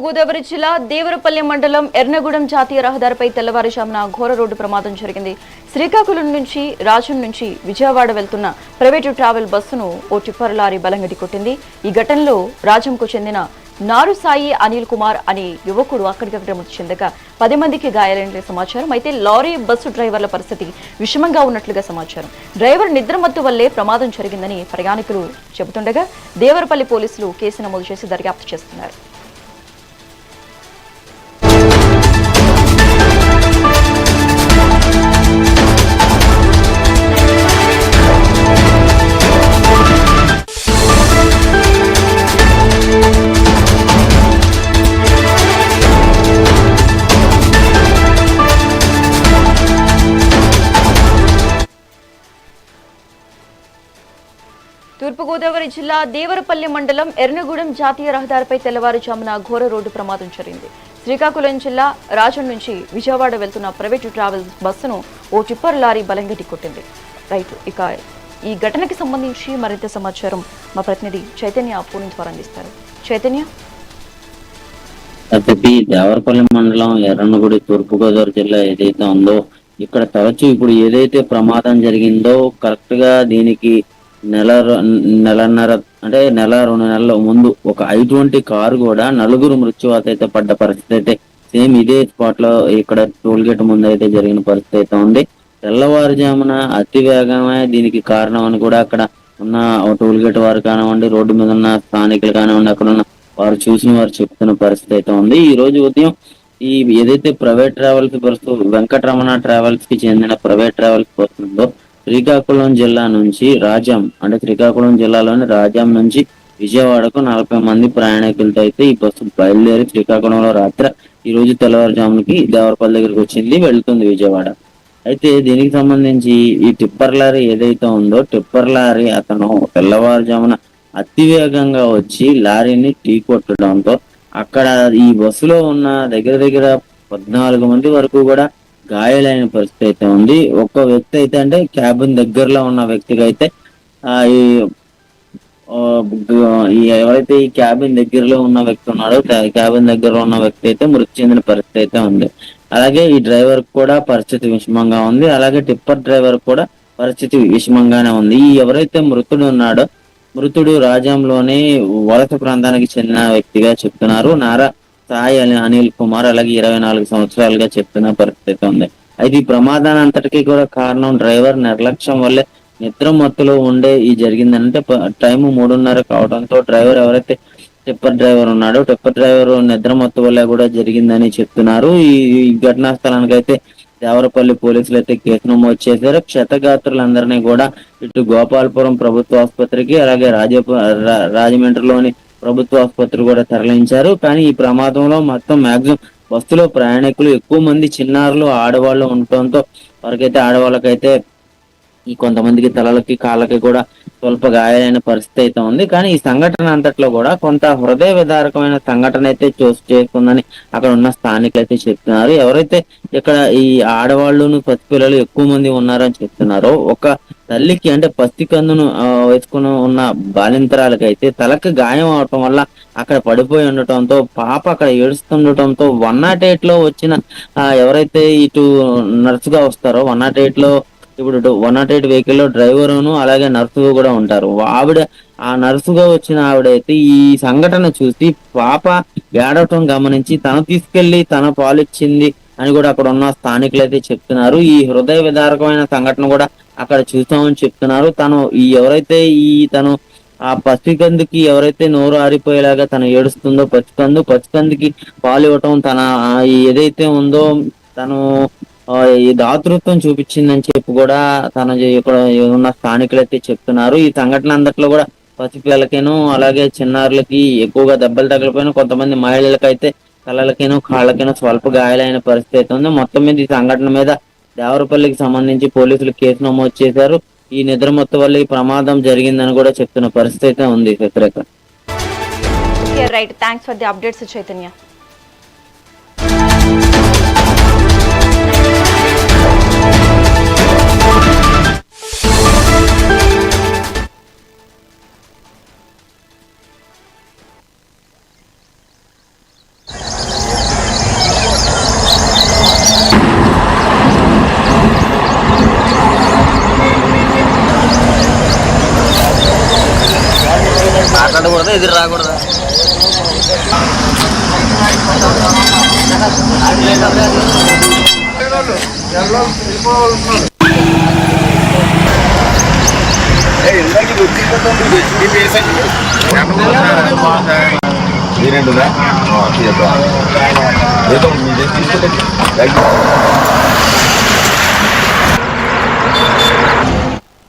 తూర్పుగోదావరి జిల్లా దేవరపల్లి మండలం ఎర్నగూడెం జాతీయ రహదారిపై తెల్లవారుజామున ఘోర రోడ్డు ప్రమాదం జరిగింది. శ్రీకాకుళం నుంచి రాజం నుంచి విజయవాడ వెళ్తున్న ప్రైవేటు ట్రావెల్ బస్సును ఓ టిప్పర్ లారీ బలంగా ఢీకొట్టింది. ఈ ఘటనలో రాజంకు చెందిన నారు సాయి అనిల్ కుమార్ అనే యువకుడు అక్కడికక్కడ మృతి చెందగా 10 మందికి గాయాలైన సమాచారం. అయితే లారీ బస్సు డ్రైవర్ల పరిస్థితి విషమంగా ఉన్నట్లుగా సమాచారం. డ్రైవర్ నిద్రమత్తు వల్లే ప్రమాదం జరిగిందని ప్రయాణికులు చెబుతుండగా దేవరపల్లి పోలీసులు కేసు నమోదు చేసి దర్యాప్తు చేస్తున్నారు. తూర్పుగోదావరి జిల్లా దేవరపల్లి మండలం ఎర్నగూడెం జాతీయ రహదారిపై తెల్లవారుజామున ఘోర రోడ్డు ప్రమాదం జరిగింది. శ్రీకాకుళం జిల్లా రాజం నుంచి విజయవాడ వెళ్తున్న ప్రైవేటు ట్రావెల్ బస్సును ఓ టిప్పర్ లారీ బలంగా ఢీకొట్టింది. ఇక ఈ ఘటనకి సంబంధించి మరింత సమాచారం మా ప్రతినిధి చైతన్య పూర్ణ ద్వారా అందిస్తారు. చైతన్య, దేవరపల్లి మండలం ఎర్రనగుడి తూర్పుగోదావరి జిల్లా ఏదైతే ఉందో ఇక్కడ తరచూ ఇప్పుడు ఏదైతే ప్రమాదం జరిగిందో కరెక్ట్ గా దీనికి నెలన్నర అంటే నెల 2 నెలల ముందు ఒక I-20 కారు కూడా నలుగురు మృత్యువాత అయితే పడ్డ పరిస్థితి అయితే సేమ్ ఇదే స్పాట్ లో ఇక్కడ టోల్ గేట్ ముందు అయితే జరిగిన పరిస్థితి అయితే ఉంది. తెల్లవారుజామున అతి వేగమే దీనికి కారణం అని కూడా అక్కడ ఉన్న టోల్ గేట్ వారు కానివ్వండి, రోడ్డు మీద ఉన్న స్థానికులు కానివ్వండి, అక్కడ ఉన్న వారు చూసిన వారు చెప్తున్న పరిస్థితి అయితే ఉంది. ఈ రోజు ఉదయం ఈ ఏదైతే private travels bus Venkataramana travels కి చెందిన ప్రైవేట్ ట్రావెల్స్ బస్సు ఉందో శ్రీకాకుళం జిల్లా నుంచి రాజం అంటే శ్రీకాకుళం జిల్లాలోని రాజం నుంచి విజయవాడకు 40 మంది ప్రయాణికులతో అయితే ఈ బస్సు బయలుదేరి శ్రీకాకుళంలో రాత్రి ఈ రోజు తెల్లవారుజామునికి దేవరపల్లి దగ్గరికి వచ్చింది, వెళ్తుంది విజయవాడ. అయితే దీనికి సంబంధించి ఈ టిప్పర్ లారీ ఏదైతే ఉందో టిప్పర్ లారీ అతను తెల్లవారుజామున అతివేగంగా వచ్చి లారీని ఢీ కొట్టడంతో అక్కడ ఈ బస్సులో ఉన్న దగ్గర 14 మంది వరకు కూడా గాయాలైన పరిస్థితి అయితే ఉంది. ఒక్క వ్యక్తి అయితే అంటే క్యాబిన్ దగ్గరలో ఉన్న వ్యక్తికి అయితే ఎవరైతే ఈ క్యాబిన్ దగ్గరలో ఉన్న వ్యక్తి ఉన్నాడో క్యాబిన్ దగ్గరలో ఉన్న వ్యక్తి అయితే మృతి చెందిన పరిస్థితి అయితే ఉంది. అలాగే ఈ డ్రైవర్ కూడా పరిస్థితి విషమంగా ఉంది. అలాగే టిప్పర్ డ్రైవర్ కూడా పరిస్థితి విషమంగానే ఉంది. ఈ ఎవరైతే మృతుడు ఉన్నాడో మృతుడు రాజ్యంలోని వలస ప్రాంతానికి చెందిన వ్యక్తిగా చెప్తున్నారు. నారా సాయి అనిల్ కుమార్, అలాగే 24 సంవత్సరాలుగా చెప్తున్న పరిస్థితి ఉంది. అయితే ఈ ప్రమాదానంతటికీ కూడా కారణం డ్రైవర్ నిర్లక్ష్యం వల్లే నిద్ర మత్తులో ఉండే ఈ జరిగిందంటే టైం 3:30 కావడంతో డ్రైవర్ ఎవరైతే టిప్పర్ డ్రైవర్ ఉన్నాడో టిప్పర్ డ్రైవర్ నిద్ర మత్తు వల్ల కూడా జరిగిందని చెప్తున్నారు. ఈ ఘటనా స్థలానికి అయితే దేవరపల్లి పోలీసులు అయితే కేసు నమోదు చేశారు. క్షతగాత్రులందరినీ కూడా ఇటు గోపాలపురం ప్రభుత్వ ఆసుపత్రికి అలాగే రాజమండ్రిలోని ప్రభుత్వ ఆసుపత్రి కూడా తరలించారు. కానీ ఈ ప్రమాదంలో మొత్తం మాక్సిమం బస్సులో ప్రయాణికులు ఎక్కువ మంది చిన్నారులు ఆడవాళ్ళు ఉండటంతో వారికైతే ఆడవాళ్ళకైతే ఈ కొంతమందికి తలలకి కాళ్ళకి కూడా స్వల్ప గాయాలైన పరిస్థితి అయితే ఉంది. కానీ ఈ సంఘటన అంతట్లో కూడా కొంత హృదయ విదారకమైన సంఘటన అయితే చోటు చేసుకుందని అక్కడ ఉన్న స్థానికులు అయితే చెప్తున్నారు. ఎవరైతే ఇక్కడ ఈ ఆడవాళ్ళను పసిపిల్లలు ఎక్కువ మంది ఉన్నారని చెప్తున్నారో ఒక తల్లికి అంటే పసికందును వేసుకుని ఉన్న బాలింతరాలకి అయితే తలకి గాయం అవటం వల్ల అక్కడ పడిపోయి ఉండటంతో పాప అక్కడ ఏడుస్తుండటంతో 108 లో వచ్చిన ఎవరైతే ఇటు నర్సుగా వస్తారో 108 లో ఇప్పుడు 108 వెహికల్ లో డ్రైవరును అలాగే నర్సు కూడా ఉంటారు. ఆవిడ ఆ నర్సుగా వచ్చిన ఆవిడైతే ఈ సంఘటన చూసి పాప ఏడవటం గమనించి తను తీసుకెళ్లి తన పాలిచ్చింది అని కూడా అక్కడ ఉన్న స్థానికులు అయితే చెప్తున్నారు. ఈ హృదయ విదారకమైన సంఘటన కూడా అక్కడ చూస్తామని చెప్తున్నారు. తను ఆ పసికందుకి ఎవరైతే నోరు ఆరిపోయేలాగా తను ఏడుస్తుందో పసికందుకి పాలు ఇవ్వటం తన ఏదైతే ఉందో తను ఈ దాతృత్వం చూపించిందని చెప్పి కూడా తన ఇక్కడ ఉన్న స్థానికులు అయితే చెప్తున్నారు. ఈ సంఘటన అందట్లో కూడా పసిపిల్లలకేను అలాగే చిన్నారులకి ఎక్కువగా దెబ్బలు తగిలిపోయిన కొంతమంది మహిళలకైతే తలలకేను కాళ్ళకేను స్వల్ప గాయాలైన పరిస్థితి అయితే ఉంది. మొత్తం మీద ఈ సంఘటన మీద దేవరపల్లికి సంబంధించి పోలీసులు కేసు నమోదు చేశారు. ఈ నిద్ర మొత్తం వల్ల ఈ ప్రమాదం జరిగిందని కూడా చెప్తున్న పరిస్థితి అయితే ఉంది. Right, thanks for the updates Chaitanya. రాకూడదా ఎదురు రాకూడదా మీరేంటుదా తీసుకుంటే